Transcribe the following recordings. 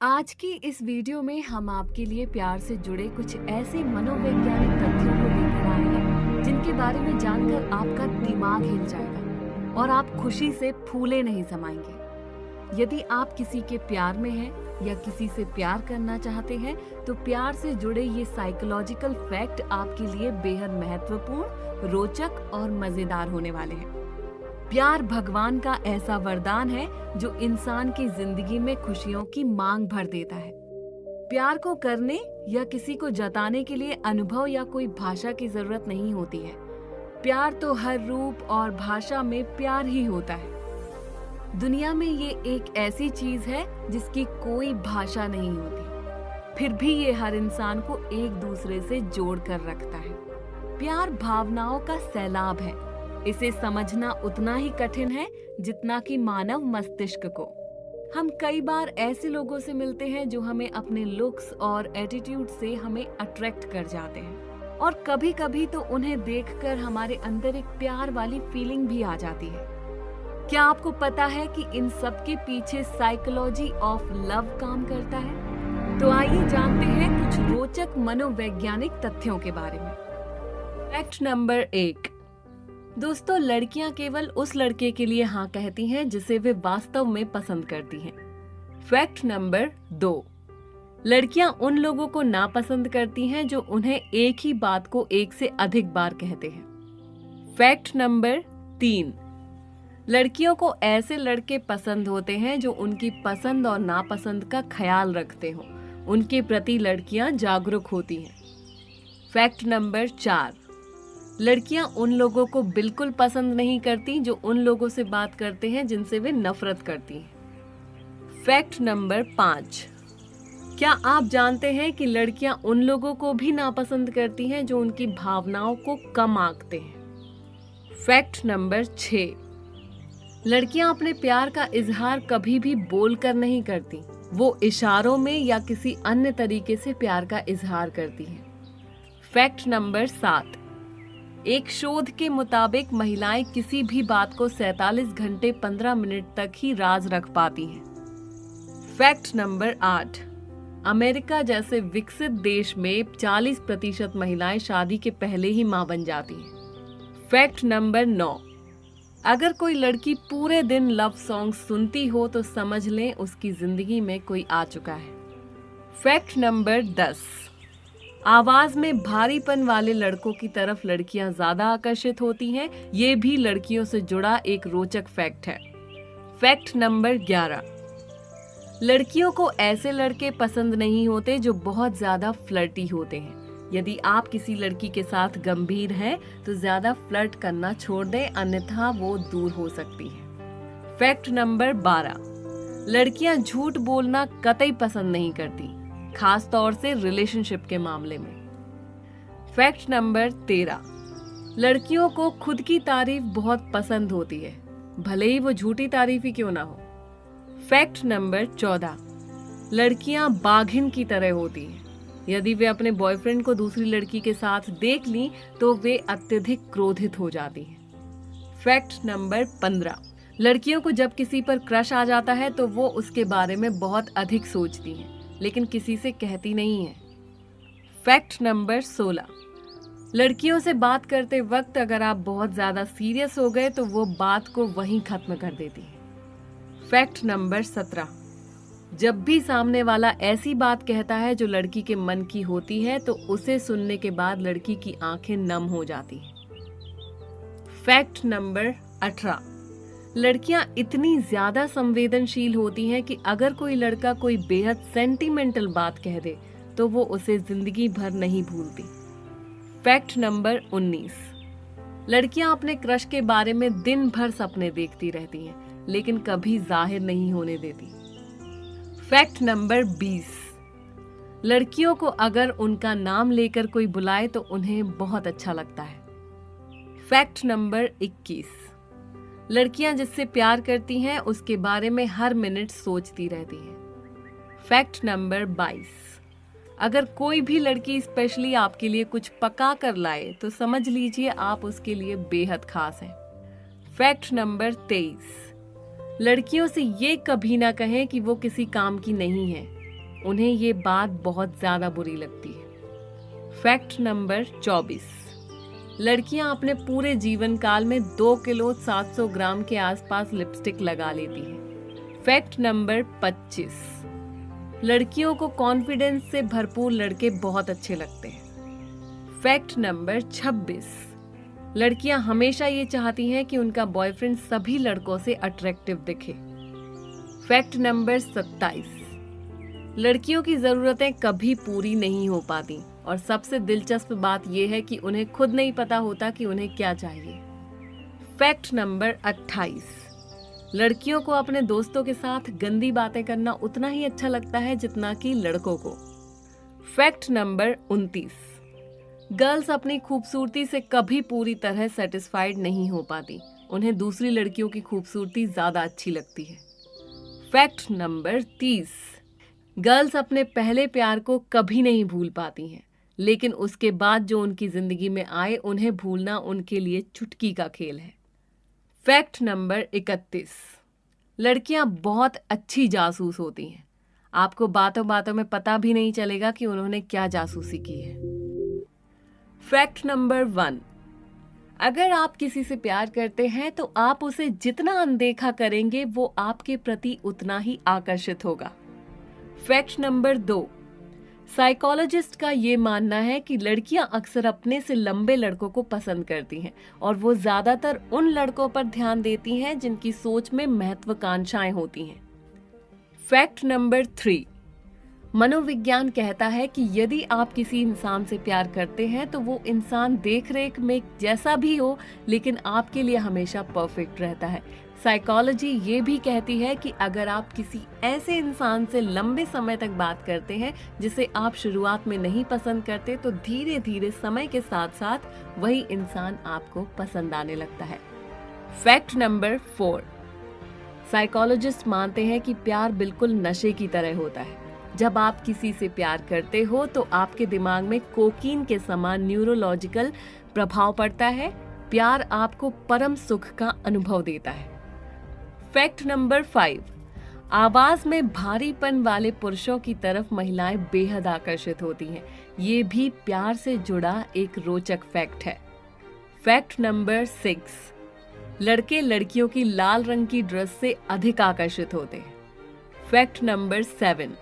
आज की इस वीडियो में हम आपके लिए प्यार से जुड़े कुछ ऐसे मनोवैज्ञानिक तथ्यों को लेकर आए हैं जिनके बारे में जानकर आपका दिमाग हिल जाएगा और आप खुशी से फूले नहीं समाएंगे। यदि आप किसी के प्यार में हैं या किसी से प्यार करना चाहते हैं तो प्यार से जुड़े ये साइकोलॉजिकल फैक्ट आपके लिए बेहद महत्वपूर्ण, रोचक और मजेदार होने वाले हैं। प्यार भगवान का ऐसा वरदान है जो इंसान की जिंदगी में खुशियों की मांग भर देता है। प्यार को करने या किसी को जताने के लिए अनुभव या कोई भाषा की जरूरत नहीं होती है। प्यार तो हर रूप और भाषा में प्यार ही होता है। दुनिया में ये एक ऐसी चीज है जिसकी कोई भाषा नहीं होती, फिर भी ये हर इंसान को एक दूसरे से जोड़ कर रखता है। प्यार भावनाओं का सैलाब है। इसे समझना उतना ही कठिन है जितना कि मानव मस्तिष्क को। हम कई बार ऐसे लोगों से मिलते हैं जो हमें अपने लुक्स और एटीट्यूड से हमें अट्रैक्ट कर जाते हैं और कभी कभी तो उन्हें देखकर हमारे अंदर एक प्यार वाली फीलिंग भी आ जाती है। क्या आपको पता है कि इन सब के पीछे साइकोलॉजी ऑफ लव काम करता है? तो आइए जानते हैं कुछ रोचक मनोवैज्ञानिक तथ्यों के बारे में। Fact number 1। दोस्तों, लड़कियां केवल उस लड़के के लिए हाँ कहती हैं जिसे वे वास्तव में पसंद करती हैं। Fact number 2। लड़कियां उन लोगों को नापसंद करती हैं जो उन्हें एक ही बात को एक से अधिक बार कहते हैं। Fact number 3। लड़कियों को ऐसे लड़के पसंद होते हैं जो उनकी पसंद और नापसंद का ख्याल रखते हो। उनके प्रति लड़कियां जागरूक होती हैं। Fact number 4। लड़कियां उन लोगों को बिल्कुल पसंद नहीं करती जो उन लोगों से बात करते हैं जिनसे वे नफरत करती हैं। Fact number 5। क्या आप जानते हैं कि लड़कियां उन लोगों को भी नापसंद करती हैं जो उनकी भावनाओं को कम आंकते हैं। Fact number 6। लड़कियां अपने प्यार का इजहार कभी भी बोलकर नहीं करती, वो इशारों में या किसी अन्य तरीके से प्यार का इजहार करती हैं। Fact number 7। एक शोध के मुताबिक महिलाएं किसी भी बात को 47 घंटे 15 मिनट तक ही राज रख पाती हैं। Fact number 8। अमेरिका जैसे विकसित देश में 40% महिलाएं शादी के पहले ही मां बन जाती हैं। Fact number 9। अगर कोई लड़की पूरे दिन लव सॉन्ग सुनती हो तो समझ लें उसकी जिंदगी में कोई आ चुका है। Fact number 10। आवाज में भारीपन वाले लड़कों की तरफ लड़कियां ज्यादा आकर्षित होती हैं। ये भी लड़कियों से जुड़ा एक रोचक फैक्ट है। Fact number 11। लड़कियों को ऐसे लड़के पसंद नहीं होते जो बहुत ज्यादा फ्लर्टी होते हैं। यदि आप किसी लड़की के साथ गंभीर हैं तो ज्यादा फ्लर्ट करना छोड़ दें, अन्यथा वो दूर हो सकती है। Fact number 12। लड़कियां झूठ बोलना कतई पसंद नहीं करती, खास तौर से रिलेशनशिप के मामले में। Fact number 13। लड़कियों को खुद की तारीफ बहुत पसंद होती है, भले ही वो झूठी तारीफ ही क्यों ना हो। Fact number 14। लड़कियां बाघिन की तरह होती हैं। यदि वे अपने बॉयफ्रेंड को दूसरी लड़की के साथ देख लीं तो वे अत्यधिक क्रोधित हो जाती हैं। Fact number 15। लड़कियों को जब किसी पर क्रश आ जाता है तो वो उसके बारे में बहुत अधिक सोचती हैं, लेकिन किसी से कहती नहीं है। Fact number 16। लड़कियों से बात करते वक्त अगर आप बहुत ज्यादा सीरियस हो गए तो वो बात को वहीं खत्म कर देती है। Fact number 17। जब भी सामने वाला ऐसी बात कहता है जो लड़की के मन की होती है तो उसे सुनने के बाद लड़की की आंखें नम हो जाती हैं। Fact number 18। लड़कियां इतनी ज्यादा संवेदनशील होती हैं कि अगर कोई लड़का कोई बेहद सेंटिमेंटल बात कह दे तो वो उसे जिंदगी भर नहीं भूलती। Fact number 19। लड़कियां अपने क्रश के बारे में दिन भर सपने देखती रहती हैं, लेकिन कभी जाहिर नहीं होने देती। Fact number 20। लड़कियों को अगर उनका नाम लेकर कोई बुलाए तो उन्हें बहुत अच्छा लगता है। Fact number 21। लड़कियां जिससे प्यार करती हैं उसके बारे में हर मिनट सोचती रहती हैं। Fact number 22। अगर कोई भी लड़की स्पेशली आपके लिए कुछ पका कर लाए तो समझ लीजिए आप उसके लिए बेहद खास हैं। Fact number 23। लड़कियों से ये कभी ना कहें कि वो किसी काम की नहीं है। उन्हें ये बात बहुत ज्यादा बुरी लगती है। फैक्ट नंबर 24, लड़कियां अपने पूरे जीवन काल में 2 किलो 700 ग्राम के आसपास लिपस्टिक लगा लेती हैं। फैक्ट नंबर 25, लड़कियों को कॉन्फिडेंस से भरपूर लड़के बहुत अच्छे लगते हैं। फैक्ट नंबर 26, लड़कियां हमेशा ये चाहती हैं कि उनका बॉयफ्रेंड सभी लड़कों से अट्रैक्टिव दिखे। फैक्ट नंबर 27, लड़कियों की जरूरतें कभी पूरी नहीं हो पाती और सबसे दिलचस्प बात यह है कि उन्हें खुद नहीं पता होता कि उन्हें क्या चाहिए। फैक्ट नंबर 28, लड़कियों को अपने दोस्तों के साथ गंदी बातें करना उतना ही अच्छा लगता है जितना कि लड़कों को। फैक्ट नंबर 29, गर्ल्स अपनी खूबसूरती से कभी पूरी तरह सेटिस्फाइड नहीं हो पाती, उन्हें दूसरी लड़कियों की खूबसूरती ज्यादा अच्छी लगती है। फैक्ट नंबर 30, गर्ल्स अपने पहले प्यार को कभी नहीं भूल पाती हैं, लेकिन उसके बाद जो उनकी जिंदगी में आए उन्हें भूलना उनके लिए चुटकी का खेल है। फैक्ट नंबर 31, लड़कियां बहुत अच्छी जासूस होती हैं, आपको बातों बातों में पता भी नहीं चलेगा कि उन्होंने क्या जासूसी की है। फैक्ट नंबर 1, अगर आप किसी से प्यार करते हैं तो आप उसे जितना अनदेखा करेंगे वो आपके प्रति उतना ही आकर्षित होगा। फैक्ट नंबर 2, साइकोलॉजिस्ट का ये मानना है कि लड़कियां अक्सर अपने से लंबे लड़कों को पसंद करती हैं और वो ज्यादातर उन लड़कों पर ध्यान देती हैं जिनकी सोच में महत्वाकांक्षाएं होती हैं। फैक्ट नंबर 3, मनोविज्ञान कहता है कि यदि आप किसी इंसान से प्यार करते हैं तो वो इंसान देखरेख में जैसा भी हो लेकिन आपके लिए हमेशा परफेक्ट रहता है। साइकोलॉजी ये भी कहती है कि अगर आप किसी ऐसे इंसान से लंबे समय तक बात करते हैं जिसे आप शुरुआत में नहीं पसंद करते तो धीरे धीरे समय के साथ साथ वही इंसान आपको पसंद आने लगता है। फैक्ट नंबर 4, साइकोलॉजिस्ट मानते हैं कि प्यार बिल्कुल नशे की तरह होता है। जब आप किसी से प्यार करते हो तो आपके दिमाग में कोकीन के समान न्यूरोलॉजिकल प्रभाव पड़ता है। प्यार आपको परम सुख का अनुभव देता है। फैक्ट नंबर 5, आवाज में भारीपन वाले पुरुषों की तरफ महिलाएं बेहद आकर्षित होती हैं। ये भी प्यार से जुड़ा एक रोचक फैक्ट है। फैक्ट नंबर 6, लड़के लड़कियों की लाल रंग की ड्रेस से अधिक आकर्षित होते हैं। फैक्ट नंबर 7,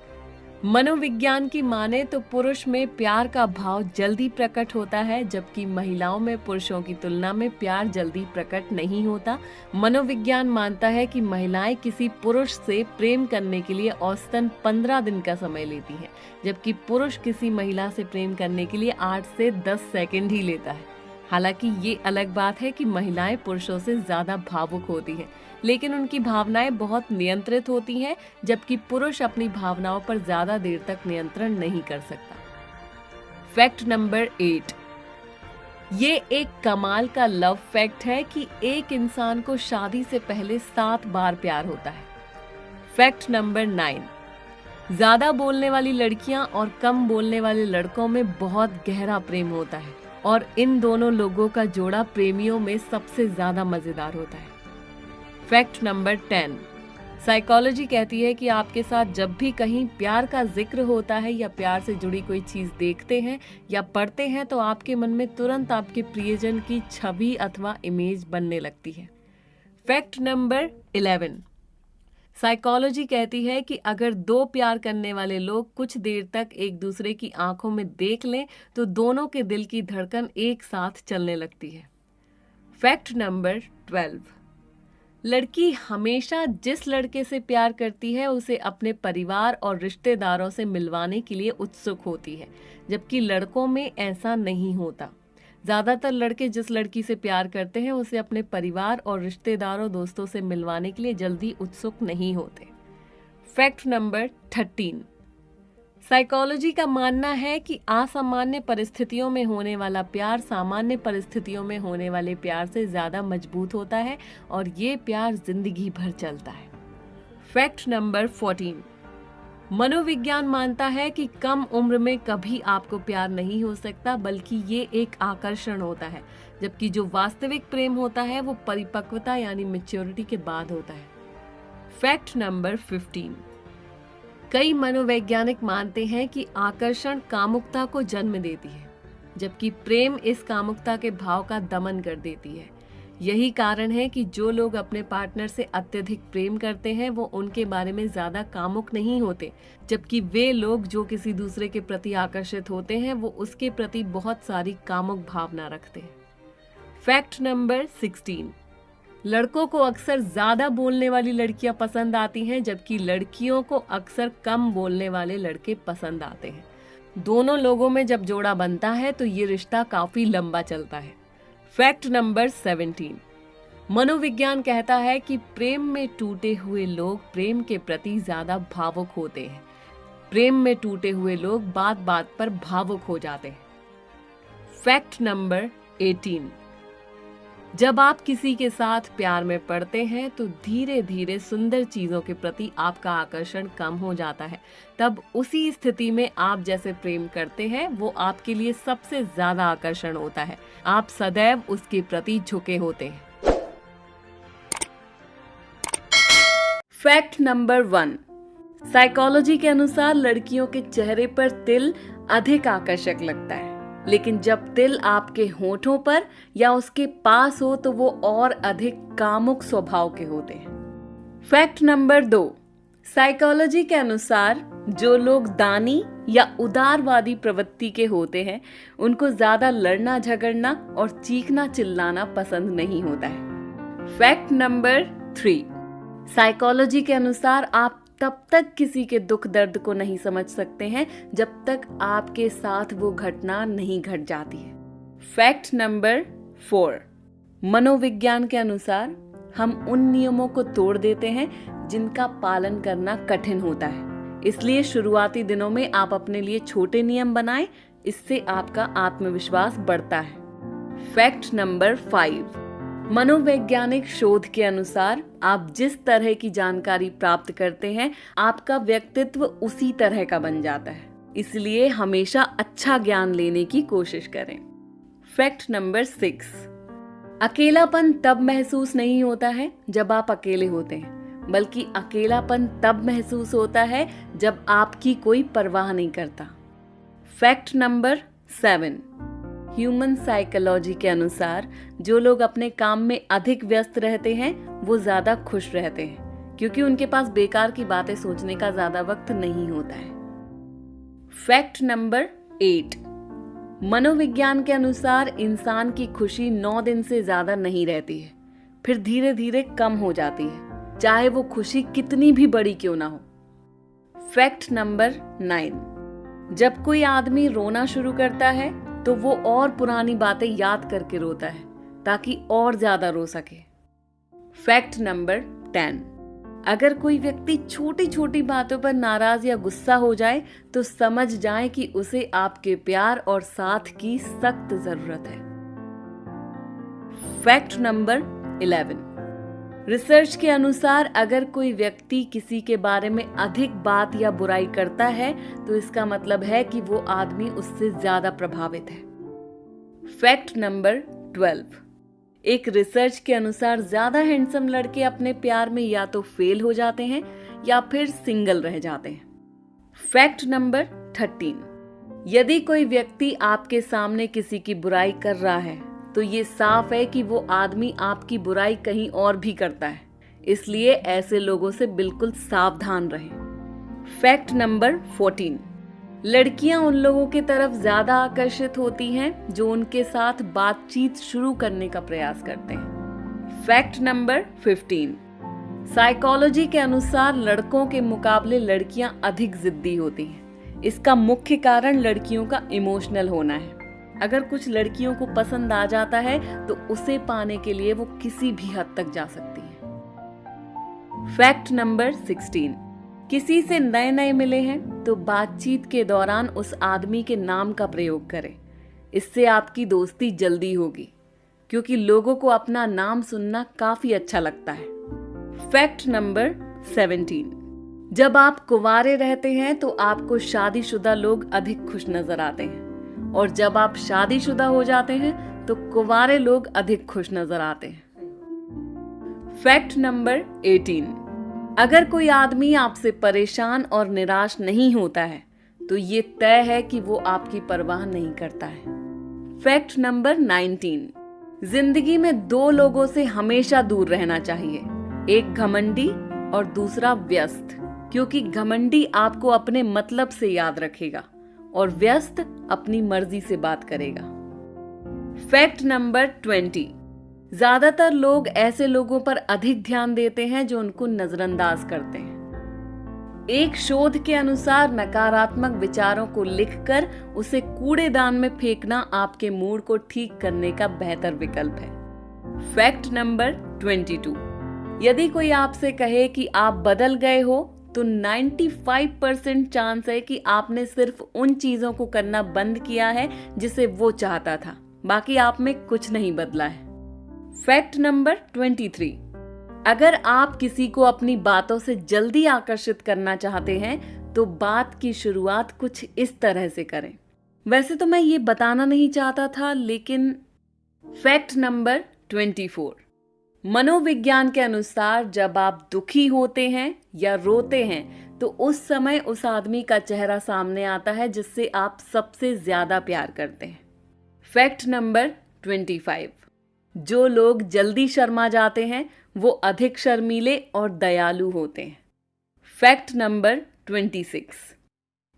मनोविज्ञान की माने तो पुरुष में प्यार का भाव जल्दी प्रकट होता है जबकि महिलाओं में पुरुषों की तुलना में प्यार जल्दी प्रकट नहीं होता। मनोविज्ञान मानता है कि महिलाएं किसी पुरुष से प्रेम करने के लिए औसतन 15 दिन का समय लेती हैं, जबकि पुरुष किसी महिला से प्रेम करने के लिए 8 से 10 सेकंड ही लेता है। हालांकि ये अलग बात है कि महिलाएं पुरुषों से ज्यादा भावुक होती हैं, लेकिन उनकी भावनाएं बहुत नियंत्रित होती हैं, जबकि पुरुष अपनी भावनाओं पर ज्यादा देर तक नियंत्रण नहीं कर सकता। फैक्ट नंबर 8, ये एक कमाल का लव फैक्ट है कि एक इंसान को शादी से पहले 7 बार प्यार होता है। फैक्ट नंबर 9, ज्यादा बोलने वाली लड़कियां और कम बोलने वाले लड़कों में बहुत गहरा प्रेम होता है और इन दोनों लोगों का जोड़ा प्रेमियों में सबसे ज्यादा मजेदार होता है। फैक्ट नंबर 10, साइकोलॉजी कहती है कि आपके साथ जब भी कहीं प्यार का जिक्र होता है या प्यार से जुड़ी कोई चीज देखते हैं या पढ़ते हैं तो आपके मन में तुरंत आपके प्रियजन की छवि अथवा इमेज बनने लगती है। फैक्ट नंबर 11, साइकोलॉजी कहती है कि अगर 2 प्यार करने वाले लोग कुछ देर तक एक दूसरे की आंखों में देख लें तो दोनों के दिल की धड़कन एक साथ चलने लगती है। फैक्ट नंबर 12, लड़की हमेशा जिस लड़के से प्यार करती है उसे अपने परिवार और रिश्तेदारों से मिलवाने के लिए उत्सुक होती है, जबकि लड़कों में ऐसा नहीं होता। ज्यादातर लड़के जिस लड़की से प्यार करते हैं उसे अपने परिवार और रिश्तेदारों दोस्तों से मिलवाने के लिए जल्दी उत्सुक नहीं होते। फैक्ट नंबर 13, साइकोलॉजी का मानना है कि असामान्य परिस्थितियों में होने वाला प्यार सामान्य परिस्थितियों में होने वाले प्यार से ज्यादा मजबूत होता है और ये प्यार जिंदगी भर चलता है। फैक्ट नंबर 14, मनोविज्ञान मानता है कि कम उम्र में कभी आपको प्यार नहीं हो सकता, बल्कि ये एक आकर्षण होता है, जबकि जो वास्तविक प्रेम होता है वो परिपक्वता यानी मैच्योरिटी के बाद होता है। फैक्ट नंबर 15, कई मनोवैज्ञानिक मानते हैं कि आकर्षण कामुकता को जन्म देती है, जबकि प्रेम इस कामुकता के भाव का दमन कर देती है। यही कारण है कि जो लोग अपने पार्टनर से अत्यधिक प्रेम करते हैं वो उनके बारे में ज्यादा कामुक नहीं होते, जबकि वे लोग जो किसी दूसरे के प्रति आकर्षित होते हैं वो उसके प्रति बहुत सारी कामुक भावना रखते हैं। फैक्ट नंबर 16, लड़कों को अक्सर ज्यादा बोलने वाली लड़कियां पसंद आती हैं, जबकि लड़कियों को अक्सर कम बोलने वाले लड़के पसंद आते हैं। दोनों लोगों में जब जोड़ा बनता है तो ये रिश्ता काफी लंबा चलता है। फैक्ट नंबर 17, मनोविज्ञान कहता है कि प्रेम में टूटे हुए लोग प्रेम के प्रति ज्यादा भावुक होते हैं। प्रेम में टूटे हुए लोग बात बात पर भावुक हो जाते हैं। फैक्ट नंबर 18, जब आप किसी के साथ प्यार में पड़ते हैं तो धीरे धीरे सुंदर चीजों के प्रति आपका आकर्षण कम हो जाता है। तब उसी स्थिति में आप जैसे प्रेम करते हैं वो आपके लिए सबसे ज्यादा आकर्षण होता है। आप सदैव उसके प्रति झुके होते हैं। फैक्ट नंबर 1, साइकोलॉजी के अनुसार लड़कियों के चेहरे पर तिल अधिक आकर्षक लगता है, लेकिन जब तिल आपके होठों पर या उसके पास हो तो वो और अधिक कामुक स्वभाव के होते हैं। फैक्ट नंबर 2, साइकोलॉजी के अनुसार जो लोग दानी या उदारवादी प्रवृत्ति के होते हैं उनको ज्यादा लड़ना झगड़ना और चीखना चिल्लाना पसंद नहीं होता है। फैक्ट नंबर 3, साइकोलॉजी के अनुसार आप तब तक किसी के दुख दर्द को नहीं समझ सकते हैं जब तक आपके साथ वो घटना नहीं घट जाती है। फैक्ट नंबर 4, मनोविज्ञान के अनुसार हम उन नियमों को तोड़ देते हैं जिनका पालन करना कठिन होता है। इसलिए शुरुआती दिनों में आप अपने लिए छोटे नियम बनाएं, इससे आपका आत्मविश्वास बढ़ता है। फैक्ट नंबर 5, मनोवैज्ञानिक शोध के अनुसार आप जिस तरह की जानकारी प्राप्त करते हैं आपका व्यक्तित्व उसी तरह का बन जाता है। इसलिए हमेशा अच्छा ज्ञान लेने की कोशिश करें। फैक्ट नंबर 6, अकेलापन तब महसूस नहीं होता है जब आप अकेले होते हैं, बल्कि अकेलापन तब महसूस होता है जब आपकी कोई परवाह नहीं करता। फैक्ट नंबर 7, ह्यूमन साइकोलॉजी के अनुसार जो लोग अपने काम में अधिक व्यस्त रहते हैं वो ज्यादा खुश रहते हैं, क्योंकि उनके पास बेकार की बातें सोचने का ज्यादा वक्त नहीं होता है। फैक्ट नंबर 8, मनोविज्ञान के अनुसार इंसान की खुशी 9 दिन से ज्यादा नहीं रहती है, फिर धीरे धीरे कम हो जाती है, चाहे वो खुशी कितनी भी बड़ी क्यों ना हो। फैक्ट नंबर 9, जब कोई आदमी रोना शुरू करता है तो वो और पुरानी बातें याद करके रोता है ताकि और ज्यादा रो सके। फैक्ट नंबर 10, अगर कोई व्यक्ति छोटी छोटी बातों पर नाराज या गुस्सा हो जाए तो समझ जाएं कि उसे आपके प्यार और साथ की सख्त जरूरत है। फैक्ट नंबर 11, रिसर्च के अनुसार अगर कोई व्यक्ति किसी के बारे में अधिक बात या बुराई करता है तो इसका मतलब है कि वो आदमी उससे ज्यादा प्रभावित है। फैक्ट नंबर 12, एक रिसर्च के अनुसार ज्यादा हैंडसम लड़के अपने प्यार में या तो फेल हो जाते हैं या फिर सिंगल रह जाते हैं। फैक्ट नंबर 13, यदि कोई व्यक्ति आपके सामने किसी की बुराई कर रहा है तो ये साफ है कि वो आदमी आपकी बुराई कहीं और भी करता है, इसलिए ऐसे लोगों से बिल्कुल सावधान रहें। फैक्ट नंबर 14, लड़कियां उन लोगों की तरफ ज्यादा आकर्षित होती हैं जो उनके साथ बातचीत शुरू करने का प्रयास करते हैं। फैक्ट नंबर 15, साइकोलॉजी के अनुसार लड़कों के मुकाबले लड़कियां अधिक जिद्दी होती हैं। इसका मुख्य कारण लड़कियों का इमोशनल होना है। अगर कुछ लड़कियों को पसंद आ जाता है तो उसे पाने के लिए वो किसी भी हद तक जा सकती है। फैक्ट नंबर 16, किसी से नए नए मिले हैं तो बातचीत के दौरान उस आदमी के नाम का प्रयोग करें। इससे आपकी दोस्ती जल्दी होगी, क्योंकि लोगों को अपना नाम सुनना काफी अच्छा लगता है। फैक्ट नंबर 17, जब आप कुंवारे रहते हैं तो आपको शादीशुदा लोग अधिक खुश नजर आते हैं, और जब आप शादीशुदा हो जाते हैं तो कुंवारे लोग अधिक खुश नजर आते हैं। फैक्ट नंबर 18, अगर कोई आदमी आपसे परेशान और निराश नहीं होता है तो ये तय है कि वो आपकी परवाह नहीं करता है। फैक्ट नंबर 19, जिंदगी में दो लोगों से हमेशा दूर रहना चाहिए, एक घमंडी और दूसरा व्यस्त, क्योंकि घमंडी आपको अपने मतलब से याद रखेगा और व्यस्त अपनी मर्जी से बात करेगा। फैक्ट नंबर 20, ज्यादातर लोग ऐसे लोगों पर अधिक ध्यान देते हैं जो उनको नजरअंदाज करते हैं। एक शोध के अनुसार नकारात्मक विचारों को लिखकर उसे कूड़ेदान में फेंकना आपके मूड को ठीक करने का बेहतर विकल्प है। फैक्ट नंबर 22, यदि कोई आपसे कहे कि आप बदल गए हो तो 95% चांस है कि आपने सिर्फ उन चीजों को करना बंद किया है जिसे वो चाहता था, बाकी आप में कुछ नहीं बदला है। फैक्ट नंबर 23, अगर आप किसी को अपनी बातों से जल्दी आकर्षित करना चाहते हैं तो बात की शुरुआत कुछ इस तरह से करें। वैसे तो मैं ये बताना नहीं चाहता था, लेकिन फैक्ट नंबर 24, मनोविज्ञान के अनुसार जब आप दुखी होते हैं या रोते हैं तो उस समय उस आदमी का चेहरा सामने आता है जिससे आप सबसे ज्यादा प्यार करते हैं। फैक्ट नंबर 25, जो लोग जल्दी शर्मा जाते हैं वो अधिक शर्मीले और दयालु होते हैं। फैक्ट नंबर 26,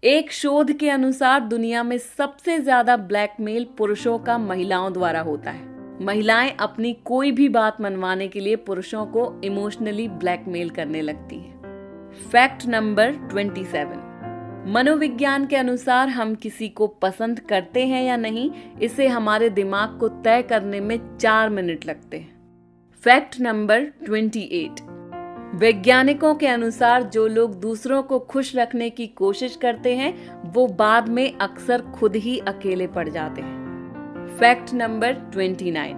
एक शोध के अनुसार दुनिया में सबसे ज्यादा ब्लैकमेल पुरुषों का महिलाओं द्वारा होता है। महिलाएं अपनी कोई भी बात मनवाने के लिए पुरुषों को इमोशनली ब्लैकमेल करने लगती हैं। फैक्ट नंबर 27, मनोविज्ञान के अनुसार हम किसी को पसंद करते हैं या नहीं, इसे हमारे दिमाग को तय करने में 4 मिनट लगते हैं। फैक्ट नंबर 28, वैज्ञानिकों के अनुसार जो लोग दूसरों को खुश रखने की कोशिश करते हैं वो बाद में अक्सर खुद ही अकेले पड़ जाते हैं। फैक्ट नंबर 29,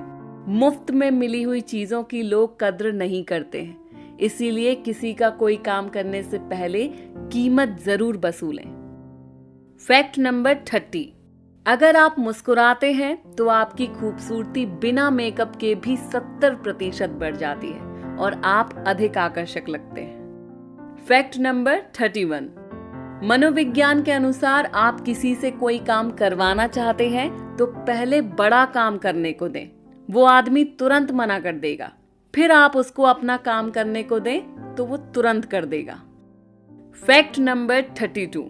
मुफ्त में मिली हुई चीजों की लोग कद्र नहीं करते हैं, इसीलिए किसी का कोई काम करने से पहले कीमत जरूर वसूलें। फैक्ट नंबर 30, अगर आप मुस्कुराते हैं तो आपकी खूबसूरती बिना मेकअप के भी 70% बढ़ जाती है और आप अधिक आकर्षक लगते हैं। फैक्ट नंबर 31, मनोविज्ञान के अनुसार आप किसी से कोई काम करवाना चाहते हैं तो पहले बड़ा काम करने को दें, वो आदमी तुरंत मना कर देगा। फिर आप उसको अपना काम करने को दें तो वो तुरंत कर देगा। फैक्ट नंबर 32,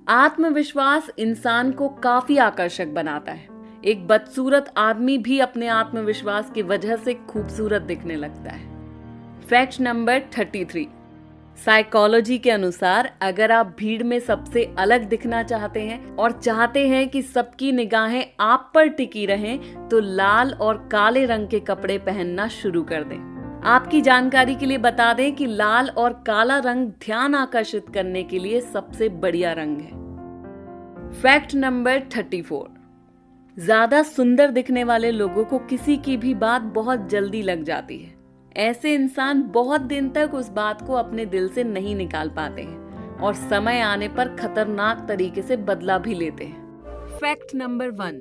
आत्मविश्वास इंसान को काफी आकर्षक बनाता है। एक बदसूरत आदमी भी अपने आत्मविश्वास की वजह से खूबसूरत दिखने लगता है। फैक्ट नंबर 33, साइकोलॉजी के अनुसार अगर आप भीड़ में सबसे अलग दिखना चाहते हैं और चाहते हैं कि सबकी निगाहें आप पर टिकी रहें तो लाल और काले रंग के कपड़े पहनना शुरू कर दें। आपकी जानकारी के लिए बता दें कि लाल और काला रंग ध्यान आकर्षित करने के लिए सबसे बढ़िया रंग है। फैक्ट नंबर 34, ज्यादा सुंदर दिखने वाले लोगों को किसी की भी बात बहुत जल्दी लग जाती है। ऐसे इंसान बहुत दिन तक उस बात को अपने दिल से नहीं निकाल पाते हैं और समय आने पर खतरनाक तरीके से बदला भी लेते हैं। फैक्ट नंबर 1,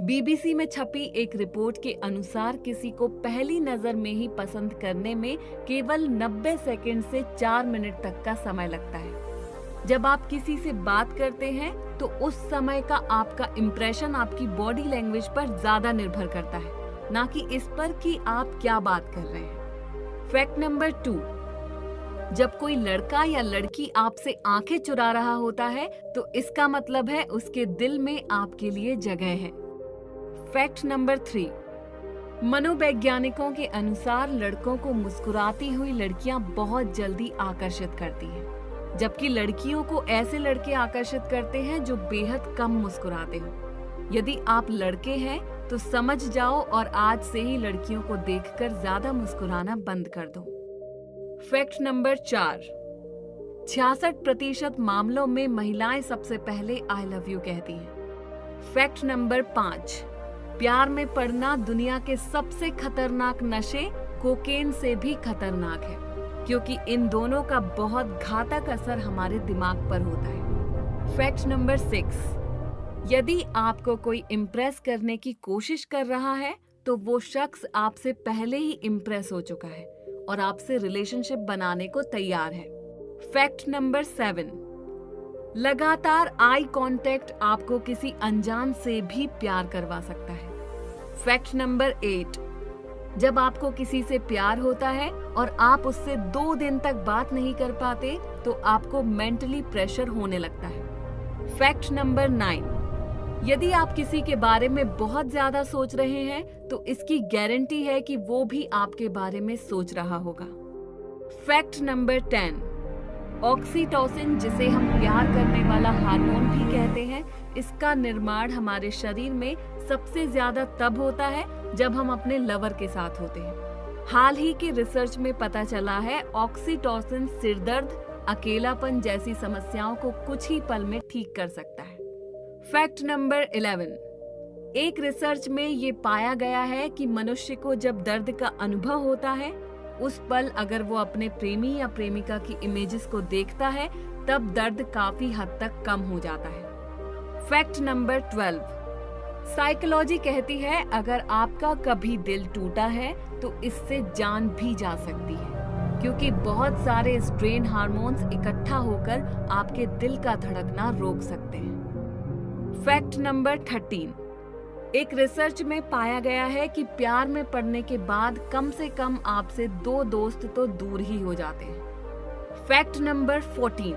बीबीसी में छपी एक रिपोर्ट के अनुसार किसी को पहली नजर में ही पसंद करने में केवल 90 सेकंड से 4 मिनट तक का समय लगता है। जब आप किसी से बात करते हैं तो उस समय का आपका इंप्रेशन आपकी बॉडी लैंग्वेज पर ज्यादा निर्भर करता है, ना कि इस पर कि आप क्या बात कर रहे हैं। फैक्ट नंबर 2, जब कोई लड़का या लड़की आपसे आंखें चुरा रहा होता है तो इसका मतलब है उसके दिल में आपके लिए जगह है। फैक्ट नंबर 3, मनोवैज्ञानिकों के अनुसार लड़कों को मुस्कुराती हुई लड़कियां बहुत जल्दी आकर्षित करती हैं, जबकि लड़कियों को ऐसे लड़के आकर्षित करते हैं जो बेहद कम मुस्कुराते हो। यदि आप लड़के हैं तो समझ जाओ और आज से ही लड़कियों को देखकर ज्यादा मुस्कुराना बंद कर दो। फैक्ट नंबर 4, 66% मामलों में महिलाएं सबसे पहले आई लव यू कहती हैं। फैक्ट नंबर 5, प्यार में पड़ना दुनिया के सबसे खतरनाक नशे कोकेन से भी खतरनाक है, क्योंकि इन दोनों का बहुत घातक असर हमारे दिमाग पर होता है। फैक्ट नंबर 6, यदि आपको कोई इम्प्रेस करने की कोशिश कर रहा है तो वो शख्स आपसे पहले ही इम्प्रेस हो चुका है और आपसे रिलेशनशिप बनाने को तैयार है। फैक्ट नंबर 7, लगातार आई कांटेक्ट आपको किसी अनजान से भी प्यार करवा सकता है। फैक्ट नंबर 8, जब आपको किसी से प्यार होता है और आप उससे 2 दिन तक बात नहीं कर पाते तो आपको मेंटली प्रेशर होने लगता है। फैक्ट नंबर 9, यदि आप किसी के बारे में बहुत ज्यादा सोच रहे हैं तो इसकी गारंटी है कि वो भी आपके बारे में सोच रहा होगा। फैक्ट नंबर 10, ऑक्सीटोसिन, जिसे हम प्यार करने वाला हार्मोन भी कहते हैं, इसका निर्माण हमारे शरीर में सबसे ज्यादा तब होता है जब हम अपने लवर के साथ होते हैं। हाल ही की रिसर्च में पता चला है ऑक्सीटोसिन सिरदर्द, अकेलापन जैसी समस्याओं को कुछ ही पल में ठीक कर सकता है। फैक्ट नंबर 11, एक रिसर्च में ये पाया गया है कि मनुष्य को जब दर्द का अनुभव होता है उस पल अगर वो अपने प्रेमी या प्रेमिका की इमेजेस को देखता है तब दर्द काफी हद तक कम हो जाता है। फैक्ट नंबर 12, साइकोलॉजी कहती है अगर आपका कभी दिल टूटा है तो इससे जान भी जा सकती है, क्योंकि बहुत सारे स्ट्रेन हार्मोन्स इकट्ठा होकर आपके दिल का धड़कना रोक सकते हैं। फैक्ट नंबर 13, एक रिसर्च में पाया गया है कि प्यार में पड़ने के बाद कम से कम आपसे 2 दोस्त तो दूर ही हो जाते हैं। फैक्ट नंबर 14,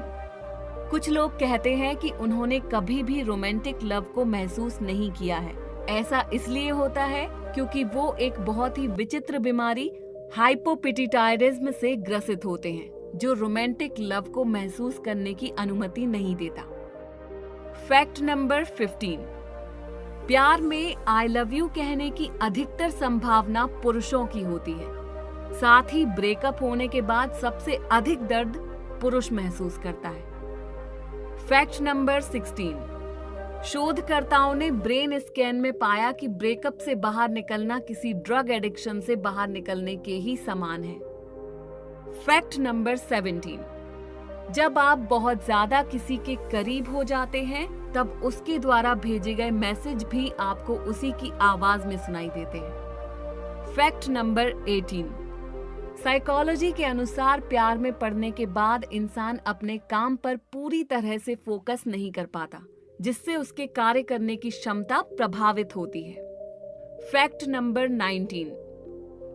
कुछ लोग कहते हैं कि उन्होंने कभी भी रोमांटिक लव को महसूस नहीं किया है। ऐसा इसलिए होता है क्योंकि वो एक बहुत ही विचित्र बीमारी हाइपोपिट्यूटायरिज्म से ग्रसित होते हैं, जो रोमांटिक लव को महसूस करने की अनुमति नहीं देता। फैक्ट नंबर 15, प्यार में आई लव यू कहने की अधिकतर संभावना पुरुषों की होती है। साथ ही ब्रेकअप होने के बाद सबसे अधिक दर्द पुरुष महसूस करता है। फैक्ट नंबर 16, शोधकर्ताओं ने ब्रेन स्कैन में पाया कि ब्रेकअप से बाहर निकलना किसी ड्रग एडिक्शन से बाहर निकलने के ही समान है। फैक्ट नंबर 17, जब आप बहुत ज्यादा किसी के करीब हो जाते हैं तब उसके द्वारा भेजे गए मैसेज भी आपको उसी की आवाज में सुनाई देते हैं। फैक्ट नंबर 18, साइकोलॉजी के अनुसार प्यार में पड़ने के बाद इंसान अपने काम पर पूरी तरह से फोकस नहीं कर पाता, जिससे उसके कार्य करने की क्षमता प्रभावित होती है। फैक्ट नंबर 19,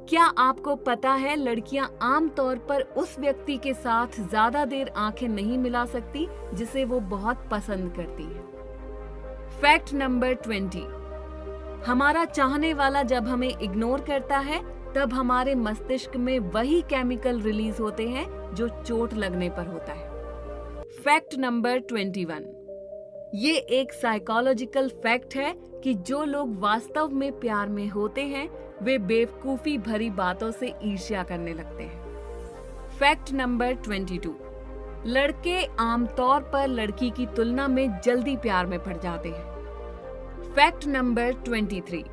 क्या आपको पता है लड़कियां आमतौर पर उस व्यक्ति के साथ ज्यादा देर आंखें नहीं मिला सकती जिसे वो बहुत पसंद करती है। फैक्ट नंबर 20, हमारा चाहने वाला जब हमें इग्नोर करता है तब हमारे मस्तिष्क में वही केमिकल रिलीज होते हैं जो चोट लगने पर होता है। फैक्ट नंबर 21, ये एक साइकोलॉजिकल फैक्ट है कि जो लोग वास्तव में प्यार में होते हैं वे बेवकूफी भरी बातों से ईर्ष्या करने लगते हैं। फैक्ट नंबर 22, लड़के आमतौर पर लड़की की तुलना में जल्दी प्यार में पड़ जाते हैं। फैक्ट नंबर 23,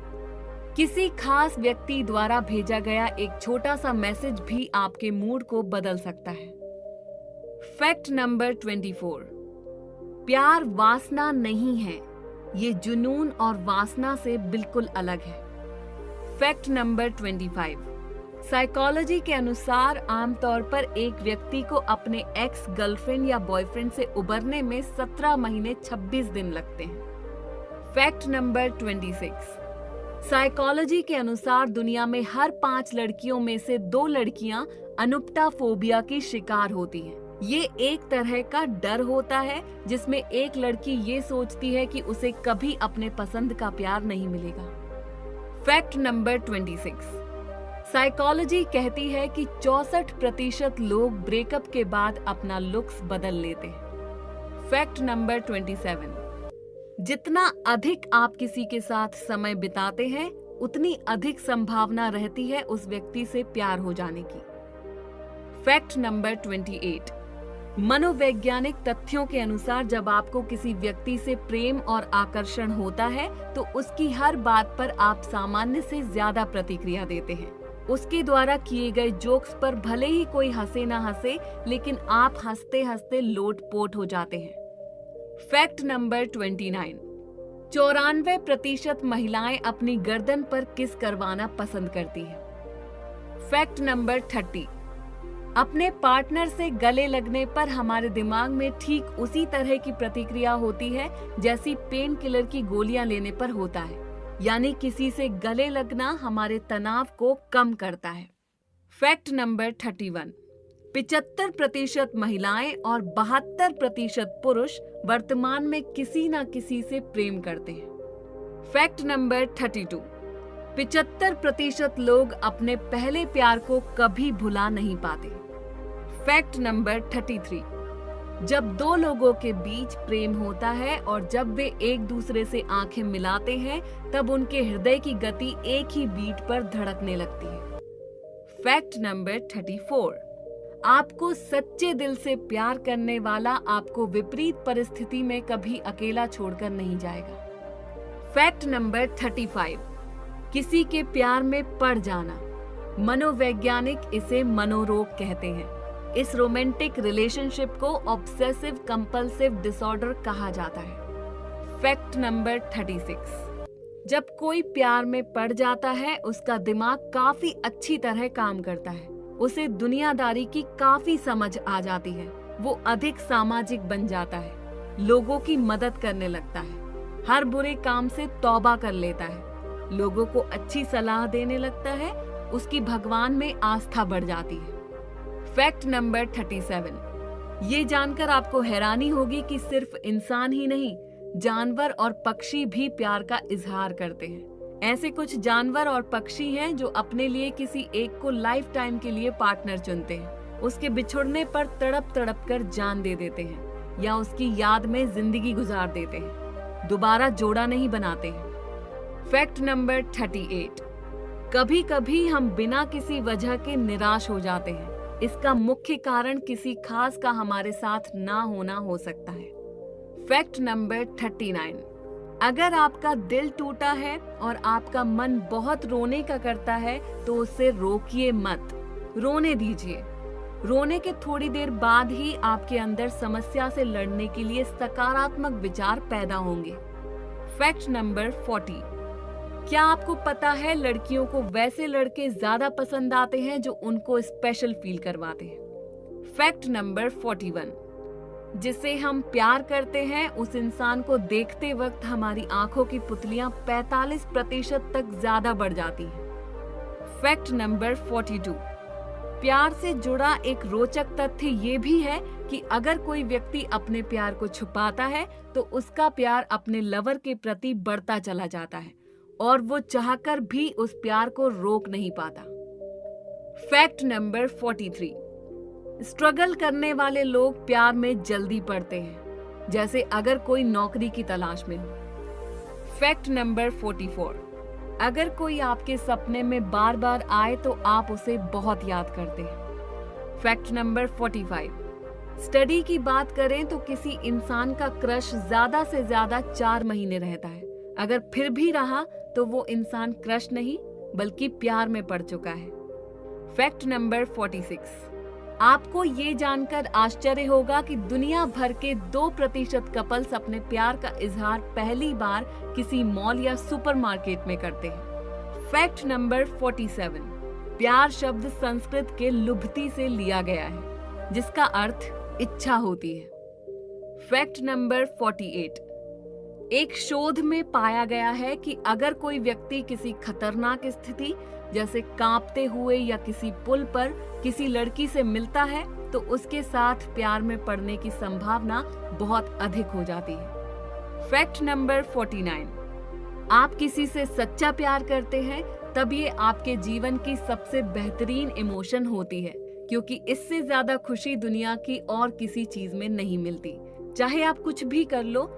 किसी खास व्यक्ति द्वारा भेजा गया एक छोटा सा मैसेज भी आपके मूड को बदल सकता है। फैक्ट नंबर 24, प्यार वासना नहीं है, ये जुनून और वासना से बिल्कुल अलग है। फैक्ट नंबर 25, साइकोलॉजी के अनुसार आमतौर पर एक व्यक्ति को अपने एक्स गर्लफ्रेंड या बॉयफ्रेंड से उबरने में 17 महीने 26 दिन लगते हैं। फैक्ट नंबर 26, साइकोलॉजी के अनुसार दुनिया में हर 5 लड़कियों में से 2 लड़कियां अनुप्टा फोबिया की शिकार होती हैं। ये एक तरह का डर होता है जिसमें एक लड़की ये सोचती है कि उसे कभी अपने पसंद का प्यार नहीं मिलेगा। फैक्ट नंबर 26, साइकोलॉजी कहती है कि 64% लोग ब्रेकअप के बाद अपना लुक्स बदल लेते हैं। फैक्ट नंबर 27, जितना अधिक आप किसी के साथ समय बिताते हैं उतनी अधिक संभावना रहती है उस व्यक्ति से प्यार हो जाने की। फैक्ट नंबर 28, मनोवैज्ञानिक तथ्यों के अनुसार जब आपको किसी व्यक्ति से प्रेम और आकर्षण होता है तो उसकी हर बात पर आप सामान्य से ज्यादा प्रतिक्रिया देते हैं। उसके द्वारा किए गए जोक्स पर भले ही कोई हंसे ना हंसे, लेकिन आप हंसते हंसते लोटपोट हो जाते हैं। फैक्ट नंबर 29, 94% महिलाएं अपनी गर्दन पर किस करवाना पसंद करती हैं। फैक्ट नंबर 30, अपने पार्टनर से गले लगने पर हमारे दिमाग में ठीक उसी तरह की प्रतिक्रिया होती है जैसी पेन किलर की गोलियां लेने पर होता है, यानी किसी से गले लगना हमारे तनाव को कम करता है। फैक्ट नंबर 31, 75% महिलाएं और 72% पुरुष वर्तमान में किसी न किसी से प्रेम करते हैं। फैक्ट नंबर 32, 75% लोग अपने पहले प्यार को कभी भुला नहीं पाते। फैक्ट नंबर 33, जब दो लोगों के बीच प्रेम होता है और जब वे एक दूसरे से आंखें मिलाते हैं तब उनके हृदय की गति एक ही बीट पर धड़कने लगती है। फैक्ट नंबर 34, आपको सच्चे दिल से प्यार करने वाला आपको विपरीत परिस्थिति में कभी अकेला छोड़कर नहीं जाएगा। फैक्ट नंबर 35, किसी के प्यार में पड़ जाना, मनोवैज्ञानिक इसे मनोरोग कहते हैं। इस रोमांटिक रिलेशनशिप को ऑब्सेसिव कंपल्सिव डिसऑर्डर कहा जाता है। फैक्ट नंबर 36, जब कोई प्यार में पड़ जाता है उसका दिमाग काफी अच्छी तरह काम करता है, उसे दुनियादारी की काफी समझ आ जाती है, वो अधिक सामाजिक बन जाता है, लोगों की मदद करने लगता है, हर बुरे काम से तौबा कर लेता है, लोगों को अच्छी सलाह देने लगता है, उसकी भगवान में आस्था बढ़ जाती है। फैक्ट नंबर 37, ये जानकर आपको हैरानी होगी कि सिर्फ इंसान ही नहीं, जानवर और पक्षी भी प्यार का इजहार करते हैं। ऐसे कुछ जानवर और पक्षी हैं जो अपने लिए किसी एक को लाइफ टाइम के लिए पार्टनर चुनते हैं, उसके बिछुड़ने पर तड़प तड़प कर जान दे देते हैं या उसकी याद में जिंदगी गुजार देते हैं, दोबारा जोड़ा नहीं बनाते हैं। फैक्ट नंबर 38, कभी कभी हम बिना किसी वजह के निराश हो जाते हैं, इसका मुख्य कारण किसी खास का हमारे साथ ना होना हो सकता है। फैक्ट नंबर 39, अगर आपका दिल टूटा है और आपका मन बहुत रोने का करता है तो उसे रोकिए मत, रोने दीजिए। रोने के थोड़ी देर बाद ही आपके अंदर समस्या से लड़ने के लिए सकारात्मक विचार पैदा होंगे। फैक्ट नंबर 40, क्या आपको पता है लड़कियों को वैसे लड़के ज्यादा पसंद आते हैं जो उनको स्पेशल फील करवाते हैं। फैक्ट नंबर 41, जिसे हम प्यार करते हैं उस इंसान को देखते वक्त हमारी आंखों की पुतलियां 45% तक ज्यादा बढ़ जाती हैं। फैक्ट नंबर 42, प्यार से जुड़ा एक रोचक तथ्य ये भी है कि अगर कोई व्यक्ति अपने प्यार को छुपाता है तो उसका प्यार अपने लवर के प्रति बढ़ता चला जाता है और वो चाहकर भी उस प्यार को रोक नहीं पाता। फैक्ट नंबर 43, स्ट्रगल करने वाले लोग प्यार में जल्दी पड़ते हैं, जैसे अगर कोई नौकरी की तलाश में हो। फैक्ट नंबर 44, अगर कोई आपके सपने में बार बार आए तो आप उसे बहुत याद करते हैं। फैक्ट नंबर 45, स्टडी की बात करें तो किसी इंसान का क्रश ज्यादा से ज्यादा 4 महीने रहता है, अगर फिर भी रहा तो वो इंसान क्रश नहीं बल्कि प्यार में पड़ चुका है। फैक्ट नंबर 46, आपको ये जानकर आश्चर्य होगा कि दुनिया भर के 2% कपल्स अपने प्यार का इजहार पहली बार किसी मॉल या सुपरमार्केट में करते हैं। फैक्ट नंबर 47, प्यार शब्द संस्कृत के लुभती से लिया गया है जिसका अर्थ इच्छा होती है। फैक्ट नंबर 48, एक शोध में पाया गया है कि अगर कोई व्यक्ति किसी खतरनाक स्थिति जैसे कांपते हुए या किसी पुल पर किसी लड़की से मिलता है तो उसके साथ प्यार में पड़ने की संभावना बहुत अधिक हो जाती है। फैक्ट नंबर 49, आप किसी से सच्चा प्यार करते हैं तब ये आपके जीवन की सबसे बेहतरीन इमोशन होती है, क्योंकि इससे ज्यादा खुशी दुनिया की और किसी चीज में नहीं मिलती। चाहे आप कुछ भी कर लो,